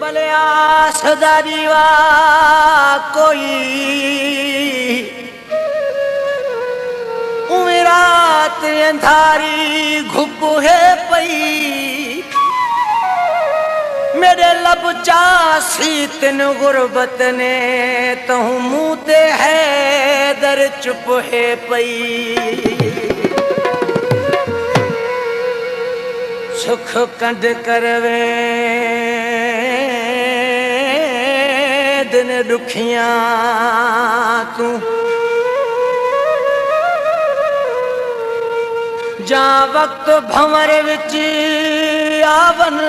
बलिया सदारीवा कोई उमरात अंधारी घुप है पई मेरे लब चासी तिन गुरबत ने तहु मुँह ते है दर चुप है पई सुख कंड करवे दिन दुखियां तू जा वक्त भंवर विच आवन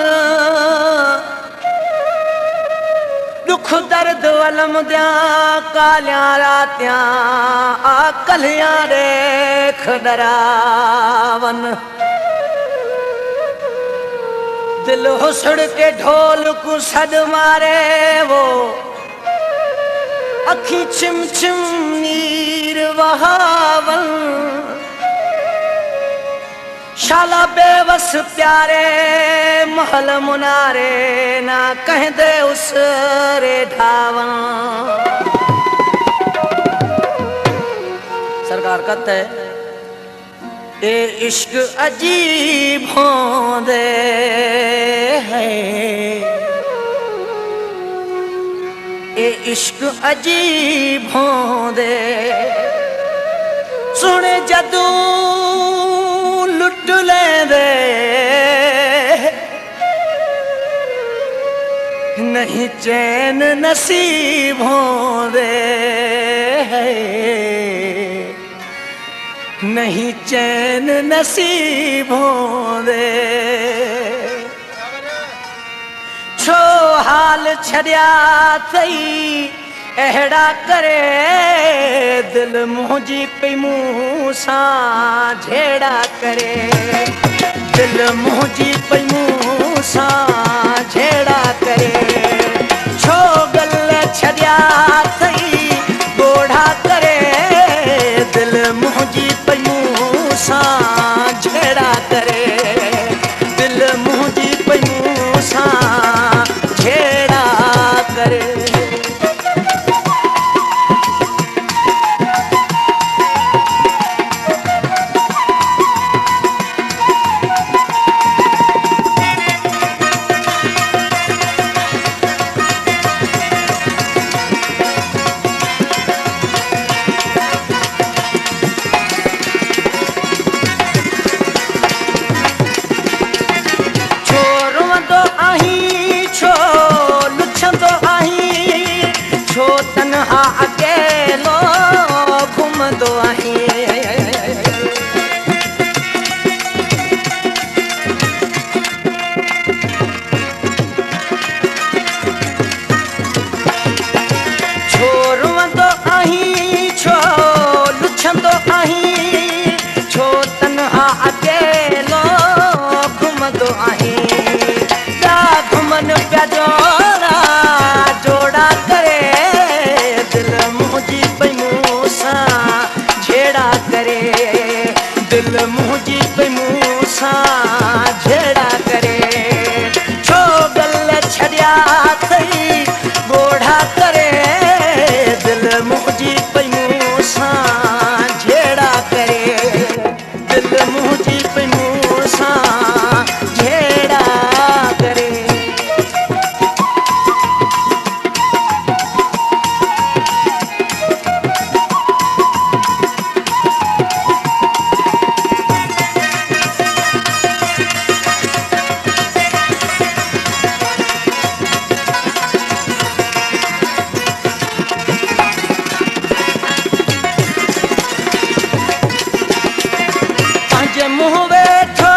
दुख दर्द अलम दिया कालिया रातियां आकलियां रेख डरावन दिल हुसड़ के ढोल को सद मारे वो अखी छिम छिम नीर वहावन शाला बेवस प्यारे महल मुनारे ना कह दे उस रे ढावन। सरकार कहते है ए इश्क अजीब होंदे है ए इश्क अजीब होंदे सुने जदू लुट लेंदे नहीं चैन नसीब होंदे है नहीं चैन नसीब होंदे छो हाल छड़िया थई अहड़ा करे दिल मुझी पे मुँह सा झेड़ा करे दिल मुझी पे मुँह सा झेड़ा करे छो गल छड़िया थई गोढ़ा करे दिल मुझी पे मुँह सा झेड़ा करे दिल मुझी पे मुँह सा झेड़ा करे। तन्हा अकेलो घूमदो आहीं छो रुअंदो आहीं छो लुछंदो आहीं छो तन्हा अकेलो घूमदो आहीं ता घुमन पिया जोड़ा जोड़ा करे दिल मुझी पे मुँह सा झेड़ा करे दिल मुझी पे मुँह सा झेड़ा करे छो गल छड़िया थई गोढ़ा करे दिल मुझी पे मुँह सा झेड़ा करे दिल मुझी पे मुँह सा झेड़ा करे। मुँह वेठो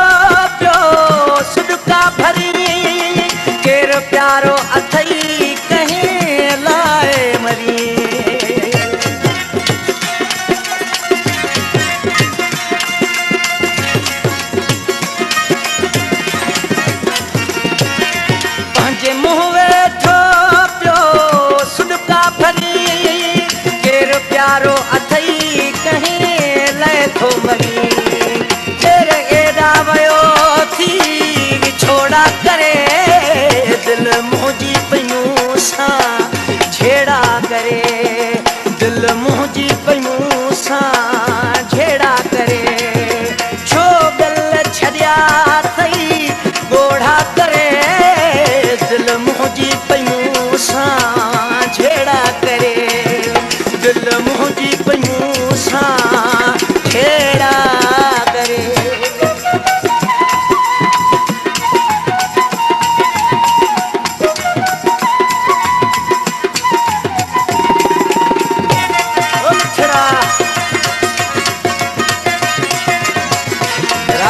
पियो सुडका भरी केर प्यारो अथई कहीं लाए मरी पंहिंजे मुँह वेठो पियो सुडका भरी केर प्यारो अथई कहीं लए थो मरी वयो थी छोड़ा करे दिल मुझी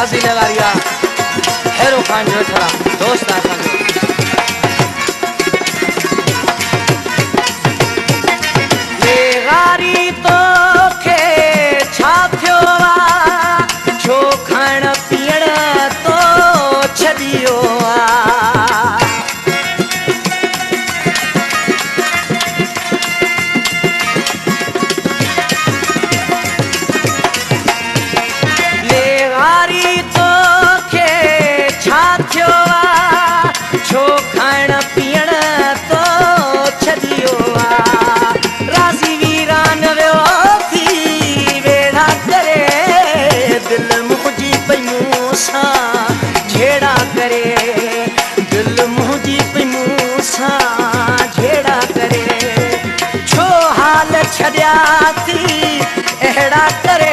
शादी लगारिया हैरो खान जो छड़ा दोस्त आसा गारी तो खे छाथियो छो खाण पीअण तो छॾियो लेगारी तो खे छाथियो छो खाण पीअण तो छॾियो राज़ी वीरान वियो थी वेड़ा करे दिल मुंहिंजी पई मूंसां झेड़ा करे दिल मुंहिंजी पई मूंसां झेड़ा करे छो हाल छॾिया थी अहिड़ा करे